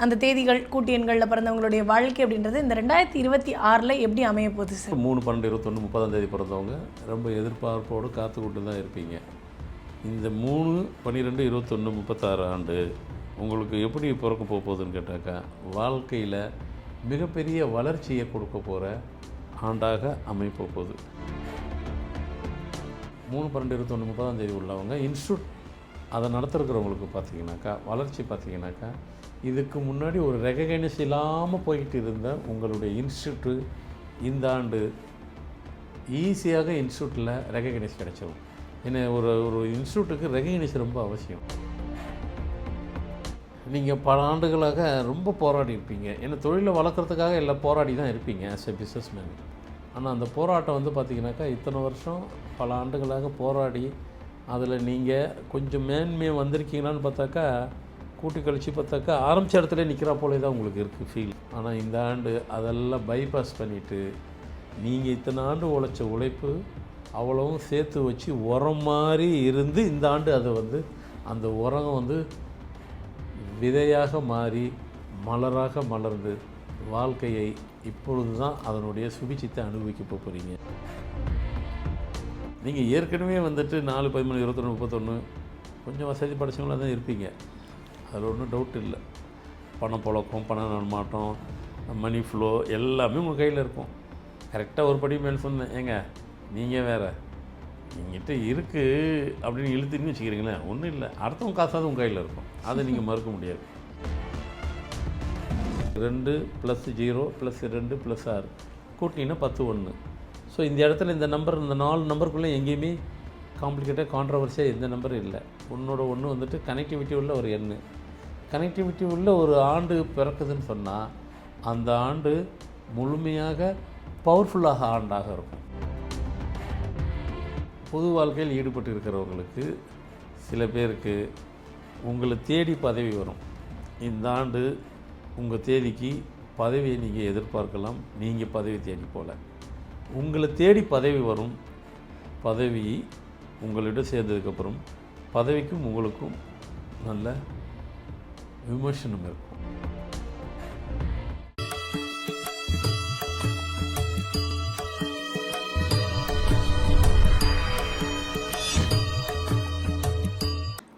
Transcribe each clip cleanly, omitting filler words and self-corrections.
அந்த தேதிகள் கூட்டு எண்களில் பிறந்தவங்களுடைய வாழ்க்கை அப்படின்றது இந்த 2026 எப்படி அமைய போகுது சார்? 3, 12, 21, 30ஆம் தேதி பிறந்தவங்க ரொம்ப எதிர்பார்ப்போடு காத்துக்கிட்டு தான் இருப்பீங்க. இந்த 3, 12, 21, 36 ஆண்டு உங்களுக்கு எப்படி பிறக்க போகுதுன்னு கேட்டாக்கா, வாழ்க்கையில் மிகப்பெரிய வளர்ச்சியை கொடுக்க போகிற ஆண்டாக அமைப்ப போகுது. 3, 12, 21, 30ஆம் தேதி உள்ளவங்க இன்ஸ்டியூட் அதை நடத்துகிறவங்களுக்கு பார்த்தீங்கன்னாக்கா, வளர்ச்சி பார்த்தீங்கன்னாக்கா, இதுக்கு முன்னாடி ஒரு ரெகக்னைஸ் இல்லாமல் போய்கிட்டு இருந்த உங்களுடைய இன்ஸ்டியூட்டு இந்த ஆண்டு ஈஸியாக இன்ஸ்டியூட்டில் ரெகக்னைஸ் கிடைச்சிடும். ஏன்னா ஒரு இன்ஸ்டியூட்டுக்கு ரெகக்னைஸ் ரொம்ப அவசியம். நீங்கள் பல ஆண்டுகளாக ரொம்ப போராடி இருப்பீங்க. ஏன்னா தொழிலை வளர்க்குறதுக்காக எல்லாம் போராடி தான் இருப்பீங்க ஆஸ் எ பிஸ்னஸ்மேன். ஆனால் அந்த போராட்டம் வந்து பார்த்திங்கனாக்கா, இத்தனை வருஷம் பல ஆண்டுகளாக போராடி அதில் நீங்கள் கொஞ்சம் மேன்மையாக வந்திருக்கீங்களான்னு பார்த்தாக்கா, கூட்டி கழித்து பார்த்தாக்கா ஆரம்பித்த இடத்துல நிற்கிறா போலே தான் உங்களுக்கு இருக்குது ஃபீல். ஆனால் இந்த ஆண்டு அதெல்லாம் பைபாஸ் பண்ணிவிட்டு நீங்கள் இத்தனை ஆண்டு உழைச்ச உழைப்பு அவ்வளவும் சேர்த்து வச்சு உரம் மாதிரி இருந்து இந்த ஆண்டு அதை வந்து அந்த உரம் வந்து விதையாக மாறி மலராக மலர்ந்து வாழ்க்கையை இப்பொழுது தான் அதனுடைய சுபிட்சத்தை அனுபவிக்க போகிறீங்க. நீங்கள் ஏற்கனவே வந்துட்டு 4, 13, 21, 31 கொஞ்சம் வசதி படைச்சவங்களாக தான் இருப்பீங்க. அதில் ஒன்றும் டவுட் இல்லை. பணம் புழக்கம், பண நடமாட்டம், மணி ஃப்ளோ எல்லாமே உங்கள் கையில் இருக்கும். கரெக்டாக ஒரு படி மேல் சொன்னேன், ஏங்க நீங்கள் வேறு எங்கிட்ட இருக்குது அப்படின்னு இழுத்துன்னு வச்சுக்கிறீங்களேன், ஒன்றும் இல்லை. அடுத்தவங்க காசாவது உங்கள் கையில் இருக்கும், அதை நீங்கள் மறுக்க முடியாது. 2 + 0 + 2 + 6 கூட்டிங்கன்னா 10, 1. ஸோ இந்த இடத்துல இந்த 4 நம்பருக்குள்ளே எங்கேயுமே காம்ப்ளிகேட்டாக கான்ட்ரவர்சியாக எந்த நம்பரும் இல்லை. ஒன்றோட ஒன்று வந்துட்டு கனெக்டிவிட்டி உள்ள ஒரு எண். கனெக்டிவிட்டி உள்ள ஒரு ஆண்டு பிறக்குதுன்னு சொன்னால் அந்த ஆண்டு முழுமையாக பவர்ஃபுல்லாக ஆண்டாக இருக்கும். பொது வாழ்க்கையில் ஈடுபட்டு இருக்கிறவங்களுக்கு சில பேருக்கு உங்களை தேடி பதவி வரும். இந்த ஆண்டு உங்கள் தேதிக்கு பதவியை நீங்கள் எதிர்பார்க்கலாம். நீங்கள் பதவி தேடி போகல, உங்களை தேடி பதவி வரும். பதவி உங்களிடம் சேர்ந்ததுக்கப்புறம் பதவிக்கும் உங்களுக்கும் நல்ல விமர்சனம் இருக்கும்.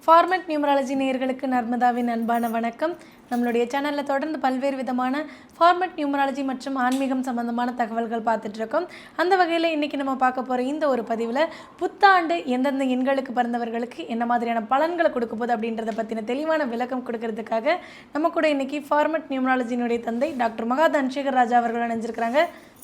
ஃபார்மட் நியூமராலஜி நேயர்களுக்கு நர்மதாவின் அன்பான வணக்கம். நம்மளுடைய சேனலில் தொடர்ந்து பல்வேறு விதமான ஃபார்மட் நியூமராலஜி மற்றும் ஆன்மீகம் சம்பந்தமான தகவல்கள் பார்த்துட்ருக்கோம். அந்த வகையில் இன்றைக்கி நம்ம பார்க்க போகிற இந்த ஒரு பதிவில் புத்தாண்டு எந்தெந்த எண்களுக்கு பிறந்தவர்களுக்கு என்ன மாதிரியான பலன்களை கொடுக்க போகுது அப்படின்றத பற்றின தெளிவான விளக்கம் கொடுக்கறதுக்காக நம்ம கூட இன்றைக்கி ஃபார்மட் நியூமராலஜியினுடைய தந்தை டாக்டர் மகா தனசேகர் ராஜா அவர்கள் நினைஞ்சிருக்கிறாங்க.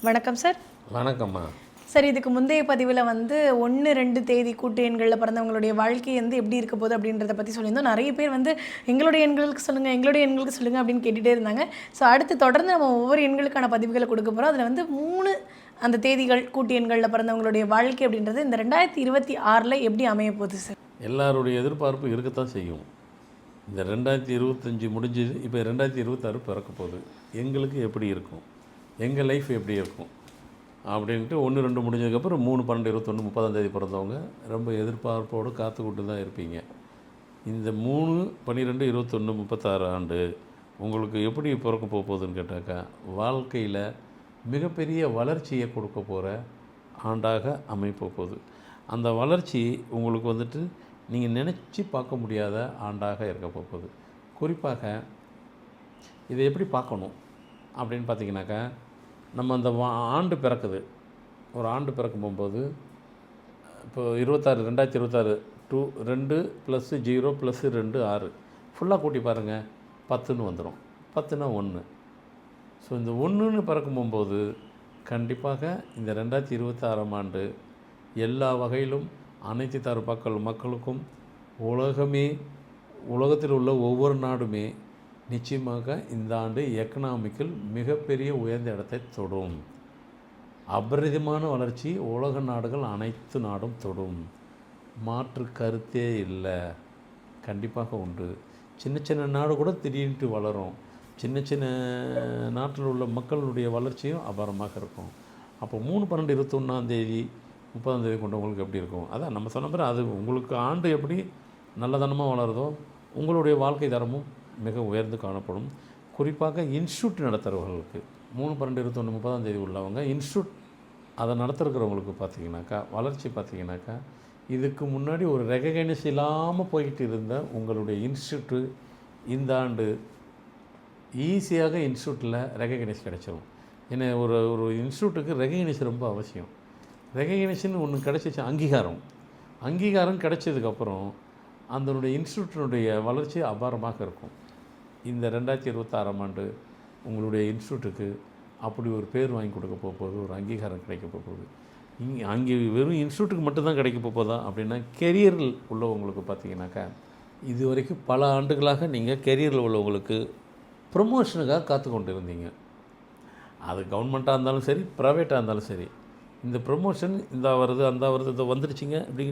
வணக்கம் சார். வணக்கம்மா. சார், இதுக்கு முந்தைய பதிவில் வந்து 1, 2 தேதி கூட்டு எண்களில் பிறந்தவங்களுடைய வாழ்க்கை வந்து எப்படி இருக்க போகுது அப்படின்றத பற்றி சொல்லியிருந்தோம். நிறைய பேர் வந்து எங்களுடைய எண்களுக்கு சொல்லுங்கள் அப்படின்னு கேட்டுகிட்டே இருந்தாங்க. ஸோ அடுத்து தொடர்ந்து நம்ம ஒவ்வொரு எண்களுக்கான பதிவுகளை கொடுக்க போகிறோம். அதில் வந்து 3 அந்த தேதிகள் கூட்டு எண்களில் பிறந்தவங்களுடைய வாழ்க்கை அப்படின்றது இந்த 2026 எப்படி அமைய போகுது சார்? எல்லாருடைய எதிர்பார்ப்பு இருக்கத்தான் செய்யும். இந்த 2025 முடிஞ்சது, இப்போ 2026 பிறக்க போகுது. எங்களுக்கு எப்படி இருக்கும், எங்கள் லைஃப் எப்படி இருக்கும் அப்படின்ட்டு 1, 2 முடிஞ்சதுக்கப்புறம் 3, 12, 21, 30ஆம் தேதி பிறந்தவங்க ரொம்ப எதிர்பார்ப்போடு காத்துக்கிட்டு தான் இருப்பீங்க. இந்த 3, 12, 21, 36 ஆண்டு உங்களுக்கு எப்படி பிறக்க போகுதுன்னு கேட்டாக்கா, வாழ்க்கையில் மிகப்பெரிய வளர்ச்சியை கொடுக்க போகிற ஆண்டாக அமைப்ப போகுது. அந்த வளர்ச்சி உங்களுக்கு வந்துட்டு நீங்கள் நினச்சி பார்க்க முடியாத ஆண்டாக இருக்க போகுது. குறிப்பாக இதை எப்படி பார்க்கணும் அப்படின்னு பார்த்தீங்கன்னாக்கா, நம்ம அந்த ஆண்டு பிறக்குது, ஒரு ஆண்டு பிறக்கும் போகும்போது இப்போ 2026 2 + 0 + 2 6 ஃபுல்லாக கூட்டி பாருங்கள், 10ன்னு வந்துடும். 10னா 1. ஸோ இந்த 1ன்னு பிறக்கும் போகும்போது கண்டிப்பாக இந்த 2026ஆம் ஆண்டு எல்லா வகையிலும் அனைத்து தரப்பு மக்களுக்கும் உலகத்தில் உள்ள ஒவ்வொரு நாடுமே நிச்சயமாக இந்த ஆண்டு எக்கனாமிக்கில் மிகப்பெரிய உயர்ந்த இடத்தை தொடும். அபரிதமான வளர்ச்சி உலக நாடுகள் அனைத்து நாடும் தொடும். மாற்று கருத்தே இல்லை, கண்டிப்பாக உண்டு. சின்ன சின்ன நாடு கூட திடீர்னு வளரும். சின்ன சின்ன நாட்டில் உள்ள மக்களுடைய வளர்ச்சியும் அபாரமாக இருக்கும். அப்போ 3, 12, 21ஆம் தேதி 30ஆம் தேதி கொண்டவங்களுக்கு எப்படி இருக்கும்? அதான் நம்ம சொன்ன பிறகு அது உங்களுக்கு ஆண்டு எப்படி நல்லதனமாக வளருதோ உங்களுடைய வாழ்க்கை தரமும் மிக உயர்ந்து காணப்படும். குறிப்பாக இன்ஸ்டியூட் நடத்துகிறவர்களுக்கு 3/12/21 உள்ளவங்க இன்ஸ்டியூட் அதை நடத்துகிறவங்களுக்கு பார்த்தீங்கன்னாக்கா வளர்ச்சி பார்த்தீங்கன்னாக்கா இதுக்கு முன்னாடி ஒரு ரெகக்னைஸ் இல்லாமல் போய்கிட்டு இருந்த உங்களுடைய இன்ஸ்டியூட்டு இந்த ஆண்டு ஈஸியாக இன்ஸ்டியூட்டில் ரெகக்னைஸ் கிடைச்சிரும். ஏன்னா ஒரு ஒரு இன்ஸ்டியூட்டுக்கு ரெகக்னைஸ் ரொம்ப அவசியம். ரெகக்னைஷன் ஒன்று கிடைச்சிச்சு, அங்கீகாரம் கிடைச்சதுக்கப்புறம் அதனுடைய இன்ஸ்டியூட்டினுடைய வளர்ச்சி அபாரமாக இருக்கும். இந்த 2026ஆம் ஆண்டு உங்களுடைய இன்ஸ்டியூட்டுக்கு அப்படி ஒரு பேர் வாங்கி கொடுக்க போகுது, ஒரு அங்கீகாரம் கிடைக்க போகுது. அங்கே வெறும் இன்ஸ்டியூட்டுக்கு மட்டும்தான் கிடைக்க போகுதா அப்படின்னா, கெரியரில் உள்ளவங்களுக்கு பார்த்தீங்கன்னாக்கா இது வரைக்கும் பல ஆண்டுகளாக நீங்கள் கெரியரில் உள்ளவங்களுக்கு ப்ரொமோஷனுக்காக காத்து கொண்டு இருந்தீங்க. அது கவர்மெண்ட்டாக இருந்தாலும் சரி, ப்ரைவேட்டாக இருந்தாலும் சரி, இந்த ப்ரொமோஷன் இந்த வருது அந்த வருது இதை வந்துடுச்சிங்க இப்படி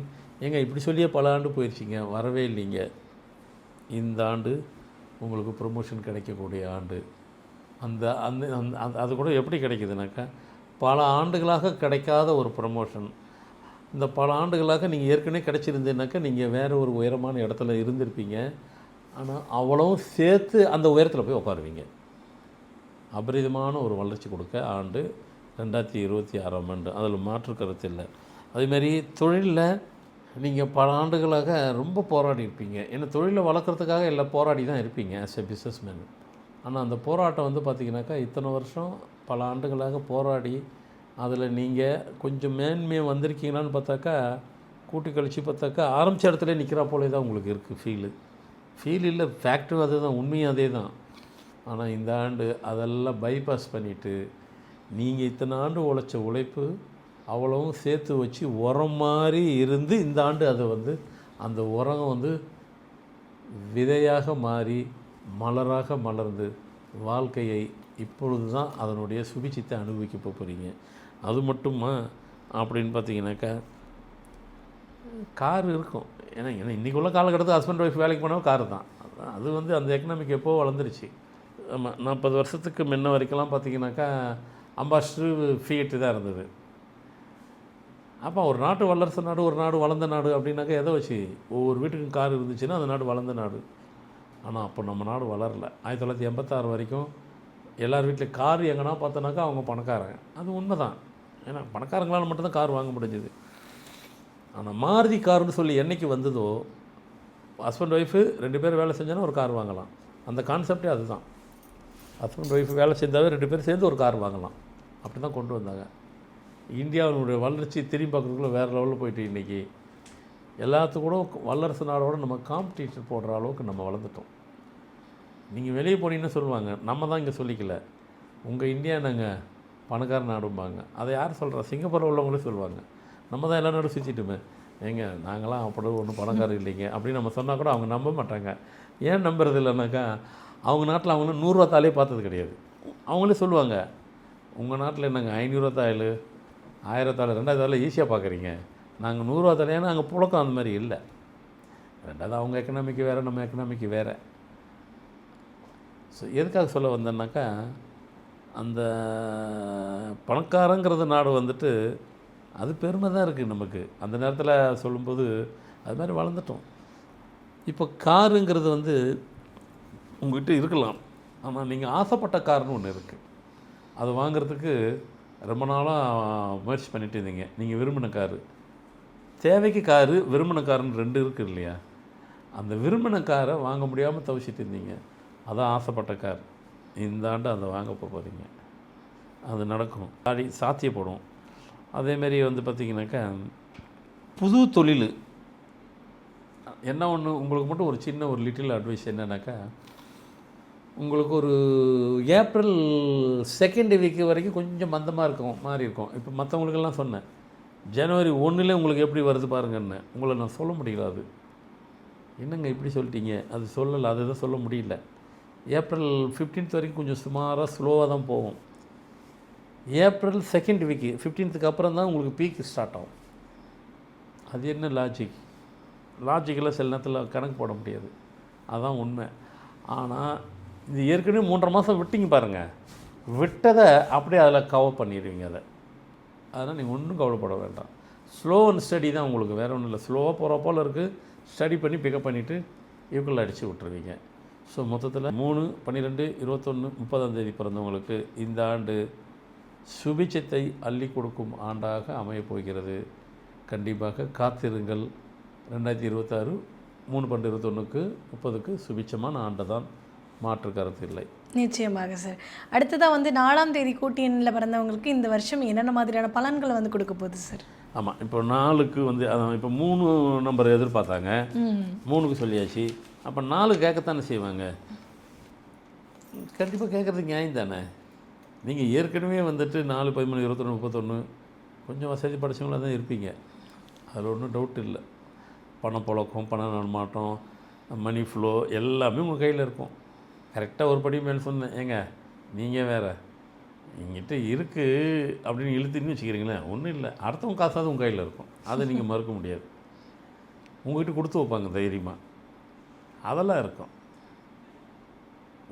ஏங்க இப்படி சொல்லியே பல ஆண்டு போயிடுச்சிங்க, வரவே இல்லைங்க. இந்த ஆண்டு உங்களுக்கு ப்ரொமோஷன் கிடைக்கக்கூடிய ஆண்டு. அந்த அந்த அது கூட எப்படி கிடைக்குதுனாக்கா, பல ஆண்டுகளாக கிடைக்காத ஒரு ப்ரமோஷன். இந்த பல ஆண்டுகளாக நீங்கள் ஏற்கனவே கிடச்சிருந்தீங்கன்னாக்கா நீங்கள் வேறு ஒரு உயரமான இடத்துல இருந்திருப்பீங்க. ஆனால் அவ்வளவும் சேர்த்து அந்த உயரத்தில் போய் உட்காருவீங்க. அபரிதமான ஒரு வளர்ச்சி கொடுக்க ஆண்டு 2026ஆம் ஆண்டு, அதில் மாற்று கருத்து இல்லை. அதேமாதிரி தொழிலில் நீங்கள் பல ஆண்டுகளாக ரொம்ப போராடி இருப்பீங்க. ஏன்னா தொழிலை வளர்க்குறதுக்காக எல்லாம் போராடி தான் இருப்பீங்க ஆஸ் எ பிஸ்னஸ்மேன். ஆனால் அந்த போராட்டம் வந்து பார்த்திங்கனாக்கா இத்தனை வருஷம் பல ஆண்டுகளாக போராடி அதில் நீங்கள் கொஞ்சம் மேன்மையாக வந்திருக்கீங்களான்னு பார்த்தாக்கா, கூட்டி கழித்து பார்த்தாக்கா ஆரம்பித்த இடத்துல நிற்கிறா போலே தான் உங்களுக்கு இருக்குது ஃபீல் இல்லை, ஃபேக்ட்ரி அதே தான், உண்மையும் அதே தான். ஆனால் இந்த ஆண்டு அதெல்லாம் பைபாஸ் பண்ணிவிட்டு நீங்கள் இத்தனை ஆண்டு உழைச்ச உழைப்பு அவ்வளவும் சேர்த்து வச்சு உரம் மாதிரி இருந்து இந்த ஆண்டு அதை வந்து அந்த உரம் வந்து விதையாக மாறி மலராக மலர்ந்து வாழ்க்கையை இப்பொழுது தான் அதனுடைய சுபிட்சத்தை அனுபவிக்க போகிறீங்க. அது மட்டுமா அப்படின்னு பார்த்தீங்கன்னாக்கா, கார் இருக்கும். ஏன்னா இன்றைக்கி உள்ள காலகட்டத்தில் ஹஸ்பண்ட் ஒய்ஃப் வேலைக்கு போனால் கார் தான். அது வந்து அந்த எக்கனாமிக் எப்போது வளர்ந்துருச்சு. ஆமாம், 40 வருஷத்துக்கு முன்ன வரைக்கும்லாம் பார்த்தீங்கன்னாக்கா அம்பாஸ்டர் ஃபியட்டு தான் இருந்தது. அப்போ ஒரு நாட்டு வல்லரசு நாடு, ஒரு நாடு வளர்ந்த நாடு அப்படின்னாக்கா எதை வச்சு? ஒவ்வொரு வீட்டுக்கும் கார் இருந்துச்சுன்னா அந்த நாடு வளர்ந்த நாடு. ஆனால் அப்போ நம்ம நாடு வளரல. 1986 வரைக்கும் எல்லார் வீட்டில் கார் எங்கன்னா பார்த்தோன்னாக்கா அவங்க பணக்காரங்க. அது உண்மை தான். ஏன்னா பணக்காரங்களால் மட்டும்தான் கார் வாங்க முடிஞ்சுது. ஆனால் மாருதி காருன்னு சொல்லி என்றைக்கு வந்ததோ, ஹஸ்பண்ட் ஒய்ஃபு 2 பேர் வேலை செஞ்சாலும் ஒரு கார் வாங்கலாம். அந்த கான்செப்டே அதுதான். ஹஸ்பண்ட் ஒய்ஃப் வேலை செஞ்சாவே 2 பேர் சேர்ந்து ஒரு கார் வாங்கலாம். அப்படி தான் கொண்டு வந்தாங்க. இந்தியாவினுடைய வளர்ச்சி திரும்பி பார்க்குறதுக்குள்ள வேறு லெவலில் போயிட்டு இன்றைக்கி எல்லாத்துக்கூட வல்லரசு நாடோடு நம்ம காம்படிஷன் போடுற அளவுக்கு நம்ம வளர்ந்துட்டோம். நீங்கள் வெளியே போனீங்கன்னு சொல்லுவாங்க, நம்ம தான் இங்கே சொல்லிக்கல, உங்கள் இந்தியா நாங்கள் பணக்கார நாடும்பாங்க. அதை யார் சொல்கிறா? சிங்கப்பூரில் உள்ளவங்களே சொல்லுவாங்க, நம்ம தான் எல்லா நாடும் சுற்றிட்டுமே. ஏங்க நாங்களாம் அப்படி ஒன்றும் பணக்காரர் இல்லைங்க அப்படின்னு நம்ம சொன்னால் கூட அவங்க நம்ப மாட்டாங்க. ஏன் நம்புறது இல்லைனாக்கா, அவங்க நாட்டில் அவங்களும் 100 ரூபா தாலே பார்த்தது கிடையாது. அவங்களே சொல்லுவாங்க, உங்கள் நாட்டில் நாங்கள் 500 தாள் 1000 தாள் 2000 தாள் ஈஸியாக பார்க்குறீங்க, நாங்கள் 100 ரூபா தாள். ஏன்னா அங்கே புழக்கம் அந்த மாதிரி இல்லை. ரெண்டாவது அவங்க எக்கனாமிக்கு வேறு, நம்ம எக்கனாமிக்கு வேறு. ஸோ எதுக்காக சொல்ல வந்தேன்னாக்கா, அந்த பணக்காரங்கிறது நாடு வந்துட்டு அது பெருமை தான் இருக்குது நமக்கு. அந்த நேரத்தில் சொல்லும்போது அது மாதிரி வளர்ந்துட்டோம். இப்போ காருங்கிறது வந்து உங்கள்கிட்ட இருக்கலாம், ஆனால் நீங்கள் ஆசைப்பட்ட காருன்னு ஒன்று இருக்குது. அது வாங்கிறதுக்கு ரொம்ப நாளாக முயற்சி பண்ணிட்டு இருந்தீங்க. நீங்கள் விரும்பின காரு, தேவைக்கு காரு, விரும்பின காருன்னு 2 இருக்குது இல்லையா? அந்த விரும்பின காரை வாங்க முடியாமல் தவிச்சிட்டு இருந்தீங்க. அதான் ஆசைப்பட்ட கார். இந்த ஆண்டு அதை வாங்க போகிறீங்க. அது நடக்கும், சாத்தியப்படும். அதேமாரி வந்து பார்த்திங்கனாக்கா, புது தொழில் என்ன ஒன்று உங்களுக்கு மட்டும் ஒரு சின்ன ஒரு லிட்டில் அட்வைஸ் என்னன்னாக்கா, உங்களுக்கு ஒரு ஏப்ரல் 2nd வீக் வரைக்கும் கொஞ்சம் மந்தமாக இருக்கும் மாதிரி இருக்கும். இப்போ மற்றவங்களுக்கெல்லாம் சொன்னேன், ஜனவரி 1 உங்களுக்கு எப்படி வருது பாருங்கன்னு. உங்களை நான் சொல்ல முடியல. அது என்னங்க இப்படி சொல்லிட்டீங்க? அது சொல்லலை, அதுதான் சொல்ல முடியல. ஏப்ரல் 15th வரைக்கும் கொஞ்சம் சுமாராக ஸ்லோவாக தான் போகும். ஏப்ரல் 2nd வீக்கு 15th அப்புறம் தான் உங்களுக்கு பீக் ஸ்டார்ட் ஆகும். அது என்ன லாஜிக்கெல்லாம் சில நேரத்தில் கணக்கு போட முடியாது. அதுதான் உண்மை. ஆனால் இது ஏற்கனவே 3.5 மாதம் விட்டிங்க பாருங்கள், விட்டதை அப்படியே அதில் கவர் பண்ணிடுவீங்க. அதனால் நீங்கள் ஒன்றும் கவலைப்பட வேண்டாம். ஸ்லோ அண்ட் ஸ்டடி தான் உங்களுக்கு, வேறு ஒன்றும் இல்லை. ஸ்லோவாக போகிற போல் இருக்குது, ஸ்டடி பண்ணி பிக்கப் பண்ணிவிட்டு இவக்குள்ளே அடித்து விட்டுருவீங்க. ஸோ மொத்தத்தில் 3/12/21 பிறந்தவங்களுக்கு இந்த ஆண்டு சுபிட்சத்தை அள்ளி கொடுக்கும் ஆண்டாக அமையப் போகிறது. கண்டிப்பாக காத்திருங்கள். 2026 3/12/21 30க்கு சுபிட்சமான ஆண்டு தான், மாற்று கருத்து இல்லை. நிச்சயமாக சார். அடுத்ததாக வந்து 4ஆம் தேதி கூட்டு எண்ணில் பிறந்தவங்களுக்கு இந்த வருஷம் என்னென்ன மாதிரியான பலன்களை வந்து கொடுக்க போகுது சார்? ஆமாம், இப்போ 4க்கு வந்து இப்போ 3 நம்பர் எதிர்பார்த்தாங்க, 3க்கு சொல்லியாச்சு. அப்போ 4 கேட்கத்தானே செய்வாங்க. கண்டிப்பாக கேட்குறது நியாயம் தானே. நீங்கள் ஏற்கனவே வந்துட்டு 4, 13, 21, 31 கொஞ்சம் வசதி படைச்சவங்களாக தான் இருப்பீங்க. அதில் ஒன்றும் டவுட் இல்லை. பணப்புழக்கம், பண நடமாட்டம், மணி ஃப்ளோ எல்லாமே உங்கள் கையில் இருக்கும். கரெக்டாக ஒரு படி மேலே சொன்னேன். ஏங்க நீங்கள் வேறு எங்கிட்ட இருக்குது அப்படின்னு இழுத்துன்னு வச்சுக்கிறீங்களேன், ஒன்றும் இல்லை. அடுத்தவங்க காசாவது உங்கள் கையில் இருக்கும், அதை நீங்கள் மறுக்க முடியாது. உங்கள்கிட்ட கொடுத்து வைப்பாங்க தைரியமாக, அதெல்லாம் இருக்கும்.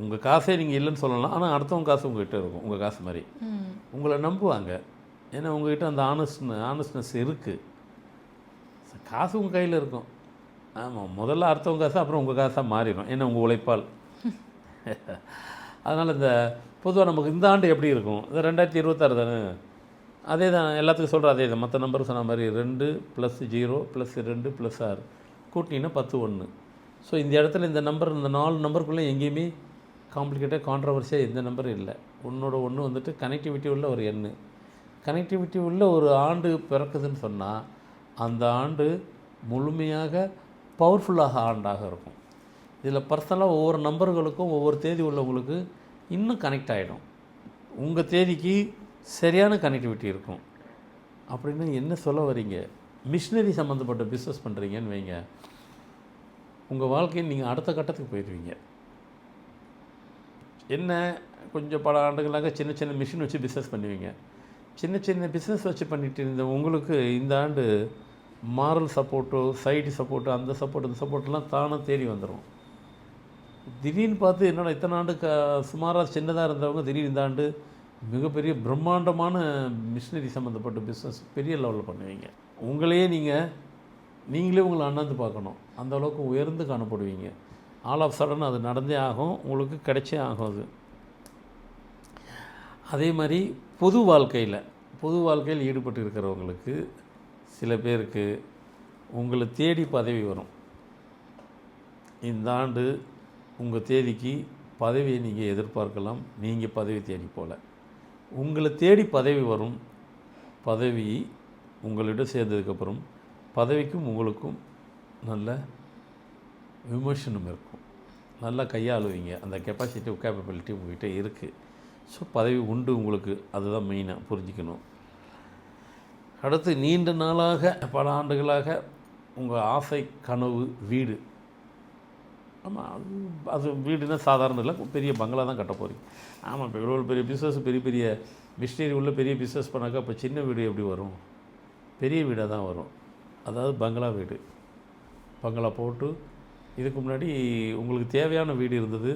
உங்கள் காசே நீங்கள் இல்லைன்னு சொல்லலாம், ஆனால் அடுத்தவங்க காசு உங்கள்கிட்ட இருக்கும், உங்கள் காசு மாதிரி. உங்களை நம்புவாங்க, ஏன்னா உங்கள்கிட்ட அந்த ஆனஸ்ட்னஸ் இருக்குது. காசு உங்கள் கையில் இருக்கும். ஆமாம், முதல்ல அடுத்தவங்க காசு, அப்புறம் உங்கள் காசாக மாறிடும், ஏன்னா உங்கள் உழைப்பால். அதனால் இந்த பொதுவாக நமக்கு இந்த ஆண்டு எப்படி இருக்கும், இந்த 2026 தானே, அதே தான் எல்லாத்துக்கும் சொல்கிற அதே தான். மற்ற நம்பர் சொன்ன மாதிரி 2 + 0 + 2 + 6 கூட்டினா 10 1. ஸோ இந்த இடத்துல இந்த நம்பர், இந்த 4 நம்பருக்குள்ளே எங்கேயுமே காம்ப்ளிகேட்டாக கான்ட்ரவர்சியாக எந்த நம்பரும் இல்லை. ஒன்றோட ஒன்று வந்துட்டு கனெக்டிவிட்டி உள்ள ஒரு எண். கனெக்டிவிட்டி உள்ள ஒரு ஆண்டு பிறக்குதுன்னு சொன்னால் அந்த ஆண்டு முழுமையாக பவர்ஃபுல்லாக ஆண்டாக இருக்கும். இதில் பர்சனலாக ஒவ்வொரு நம்பர்களுக்கும் ஒவ்வொரு தேதி உள்ளவங்களுக்கு இன்னும் கனெக்ட் ஆகிடும். உங்கள் தேதிக்கு சரியான கனெக்டிவிட்டி இருக்கும். அப்படின்னு என்ன சொல்ல வரீங்க? மிஷினரி சம்மந்தப்பட்ட பிஸ்னஸ் பண்ணுறீங்கன்னு வைங்க, உங்கள் வாழ்க்கையை நீங்கள் அடுத்த கட்டத்துக்கு போயிடுவீங்க. என்ன கொஞ்சம் பல ஆண்டுகளாக சின்ன சின்ன மிஷின் வச்சு பிஸ்னஸ் பண்ணுவீங்க. சின்ன சின்ன பிஸ்னஸ் வச்சு பண்ணிட்டு இருந்த உங்களுக்கு இந்த ஆண்டு மாரல் சப்போர்ட்டோ, சைடு சப்போர்ட்டோ, அந்த சப்போர்ட் இந்த சப்போர்ட்லாம் தானே தேடி வந்துடும். திடீர்னு பார்த்து என்னோட இத்தனை ஆண்டு சுமாராக சின்னதாக இருந்தவங்க திடீர்னு இந்த ஆண்டு மிகப்பெரிய பிரம்மாண்டமான மிஷினரி சம்மந்தப்பட்ட பிஸ்னஸ் பெரிய லெவலில் பண்ணுவீங்க. உங்களையே நீங்களே உங்களை அண்ணாந்து பார்க்கணும், அந்த அளவுக்கு உயர்ந்து காணப்படுவீங்க. ஆல் ஆஃப் சடன் அது நடந்தே ஆகும், உங்களுக்கு கிடைச்சே ஆகும் அது. அதே மாதிரி பொது வாழ்க்கையில் ஈடுபட்டு இருக்கிறவங்களுக்கு சில பேருக்கு உங்களை தேடி பதவி வரும். இந்த ஆண்டு உங்கள் தேதிக்கு பதவியை நீங்கள் எதிர்பார்க்கலாம். நீங்கள் பதவி தேடி போல உங்களை தேடி பதவி வரும். பதவி உங்களிடம் சேர்ந்ததுக்கப்புறம் பதவிக்கும் உங்களுக்கும் நல்ல விமர்சனம் இருக்கும், நல்லா கையாளுவீங்க. அந்த கேப்பபிலிட்டி உங்கள்கிட்ட இருக்குது. ஸோ பதவி உண்டு உங்களுக்கு, அதுதான் மெயினாக புரிஞ்சுக்கணும். அடுத்து நீண்ட நாளாக பல ஆண்டுகளாக உங்கள் ஆசை கனவு வீடு. ஆமாம், அது வீடுனா சாதாரண இல்லை, பெரிய பங்களா தான் கட்ட போகிறீங்க. ஆமாம், இப்போ இவ்வளோ பெரிய பிஸ்னஸ், பெரிய மிஷினரி உள்ள பெரிய பிஸ்னஸ் பண்ணாக்கா இப்போ சின்ன வீடு எப்படி வரும்? பெரிய வீடாக தான் வரும். அதாவது பங்களா வீடு. பங்களா போட்டு இதுக்கு முன்னாடி உங்களுக்கு தேவையான வீடு இருந்தது,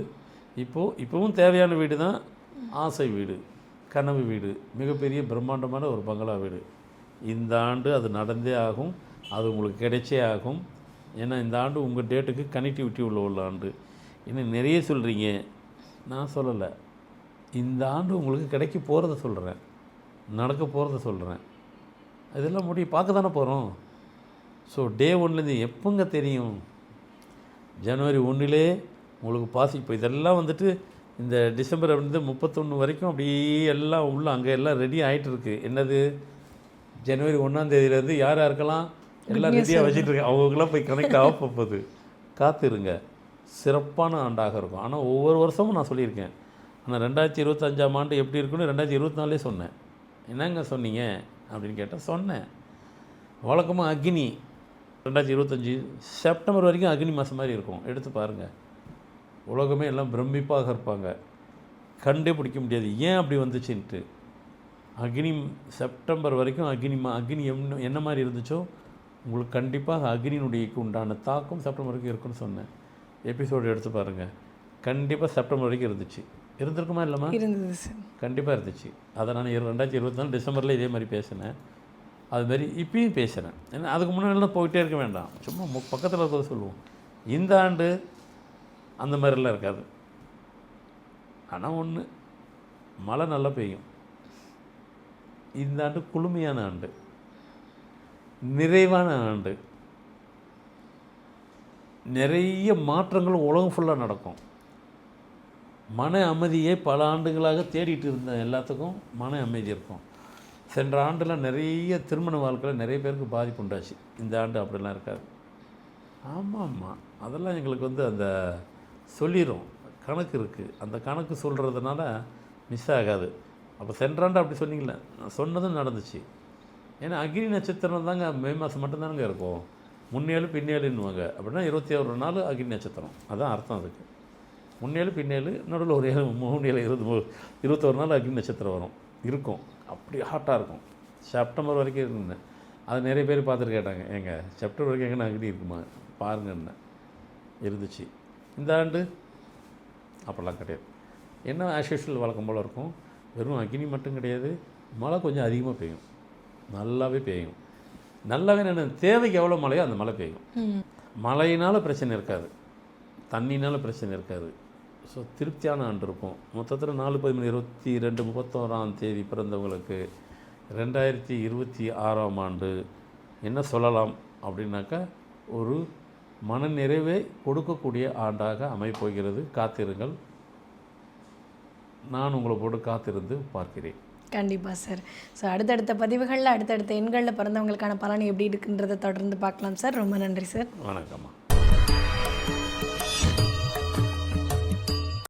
இப்போவும் தேவையான வீடு தான் ஆசை வீடு, கனவு வீடு, மிகப்பெரிய பிரம்மாண்டமான ஒரு பங்களா வீடு. இந்த ஆண்டு அது நடந்தே ஆகும், அது உங்களுக்கு கிடைச்சே ஆகும். ஏன்னா இந்த ஆண்டு உங்கள் டேட்டுக்கு கனெக்டிவிட்டி உள்ள ஆண்டு. இன்னும் நிறைய சொல்கிறீங்க, நான் சொல்லலை. இந்த ஆண்டு உங்களுக்கு கிடைக்க போகிறத சொல்கிறேன், நடக்க போகிறத சொல்கிறேன். இதெல்லாம் பார்க்க தானே போகிறோம். ஸோ டே 1லேருந்து எப்போங்க தெரியும்? ஜனவரி 1 உங்களுக்கு இப்போ இதெல்லாம் வந்துட்டு இந்த டிசம்பர் 31 வரைக்கும் அப்படியே எல்லாம் உள்ள அங்கே எல்லாம் ரெடி ஆகிட்டு இருக்கு. என்னது, ஜனவரி 1ஆம் தேதியிலேருந்து யார் யாருக்கெல்லாம் எல்லாம் ரெடியாக வச்சுட்ருக்கேன், அவங்களுக்கெல்லாம் போய் கனெக்ட் ஆக போகுது. காத்திருங்க, சிறப்பான ஆண்டாக இருக்கும். ஆனால் ஒவ்வொரு வருஷமும் நான் சொல்லியிருக்கேன். ஆனால் 2025ஆம் ஆண்டு எப்படி இருக்குன்னு 2024 சொன்னேன். என்னங்க சொன்னீங்க அப்படின்னு கேட்டால் சொன்னேன். வழக்கமாக அக்னி 2025 செப்டம்பர் வரைக்கும் அக்னி மாதம் மாதிரி இருக்கும். எடுத்து பாருங்கள், உலகமே எல்லாம் பிரமிப்பாக இருப்பாங்க, கண்டே பிடிக்க முடியாது ஏன் அப்படி வந்துச்சுன்ட்டு. அக்னி செப்டம்பர் வரைக்கும் அக்னி என்ன மாதிரி இருந்துச்சோ உங்களுக்கு கண்டிப்பாக அக்னியினுடைய உண்டான தாக்கம் செப்டம்பர் வரைக்கும் இருக்குன்னு சொன்னேன். எபிசோடு எடுத்து பாருங்கள், கண்டிப்பாக செப்டம்பர் வரைக்கும் இருந்துச்சு. இருந்திருக்குமா இல்லைம்மா? இருந்துச்சு, கண்டிப்பாக இருந்துச்சு. அதை நான் 2024 டிசம்பரில் இதே மாதிரி பேசினேன். அதுமாரி இப்பயும் பேசுகிறேன். ஏன்னா அதுக்கு முன்னாடிலாம் போயிட்டே இருக்க வேண்டாம், சும்மா பக்கத்தில் இருக்கிறத சொல்லுவோம். இந்த ஆண்டு அந்த மாதிரிலாம் இருக்காது. ஆனால் ஒன்று, மழை நல்லா பெய்யும். இந்த ஆண்டு குளுமையான ஆண்டு, நிறைவான ஆண்டு, நிறைய மாற்றங்களும் உலகம் ஃபுல்லாக நடக்கும். மன அமைதியை பல ஆண்டுகளாக தேடிட்டு இருந்த எல்லாத்துக்கும் மன அமைதி இருக்கும். சென்ற ஆண்டில் நிறைய திருமண வாழ்க்கையில் நிறைய பேருக்கு பாதிப்பு உண்டாச்சு. இந்த ஆண்டு அப்படிலாம் இருக்காது. ஆமாம்மா, அதெல்லாம் எங்களுக்கு அந்த சொல்லிடும், கணக்கு இருக்குது. அந்த கணக்கு சொல்கிறதுனால மிஸ் ஆகாது. அப்போ சென்ற ஆண்டு அப்படி சொன்னீங்களே, நான் சொன்னதும் நடந்துச்சு. ஏன்னா அக்னி நட்சத்திரம் தாங்க மே மாதம் மட்டும்தானுங்க இருக்கும். முன்னேழு பின்னேழுன்னுவாங்க. அப்படின்னா 21 நாள் அக்னி நட்சத்திரம், அதுதான் அர்த்தம். அதுக்கு முன்னேழு பின்னேழு நடுவில் ஒரு 3 7 21 நாள் அக்னி நட்சத்திரம் வரும், இருக்கும். அப்படி ஹாட்டாக இருக்கும். செப்டம்பர் வரைக்கும் இருந்தேன். அது நிறைய பேர் பார்த்துட்டு கேட்டாங்க, ஏங்க செப்டம்பர் வரைக்கும் எங்கே அக்னி இருக்குமா பாருங்கன்னு. இருந்துச்சு. இந்த ஆண்டு அப்படிலாம் கிடையாது. என்ன ஆஸ் யூஷுவல் வழக்கம் போல் இருக்கும். வெறும் அக்னி மட்டும் கிடையாது, மழை கொஞ்சம் அதிகமாக பெய்யும், நல்லாவே பெய்யும். நல்லாவே நான் தேவைக்கு எவ்வளோ மழையோ அந்த மழை பெய்யும். மழையினால் பிரச்சனை இருக்காது, தண்ணினால் பிரச்சனை இருக்காது. ஸோ திருப்தியான ஆண்டு இருக்கும். மொத்தத்தில் 4/11/22 31ஆம் தேதி பிறந்தவங்களுக்கு 2026ஆம் ஆண்டு என்ன சொல்லலாம் அப்படின்னாக்கா, ஒரு மனநிறைவை கொடுக்கக்கூடிய ஆண்டாக அமைப்போகிறது. காத்திருங்கள், நான் உங்களை போட்டு காத்திருந்து பார்க்கிறேன். கண்டிப்பாக சார். ஸோ அடுத்தடுத்த பதிவுகளில் அடுத்தடுத்த எண்களில் பிறந்தவங்களுக்கான பலன் எப்படி இருக்குன்றதை தொடர்ந்து பார்க்கலாம் சார். ரொம்ப நன்றி சார். வணக்கம்மா.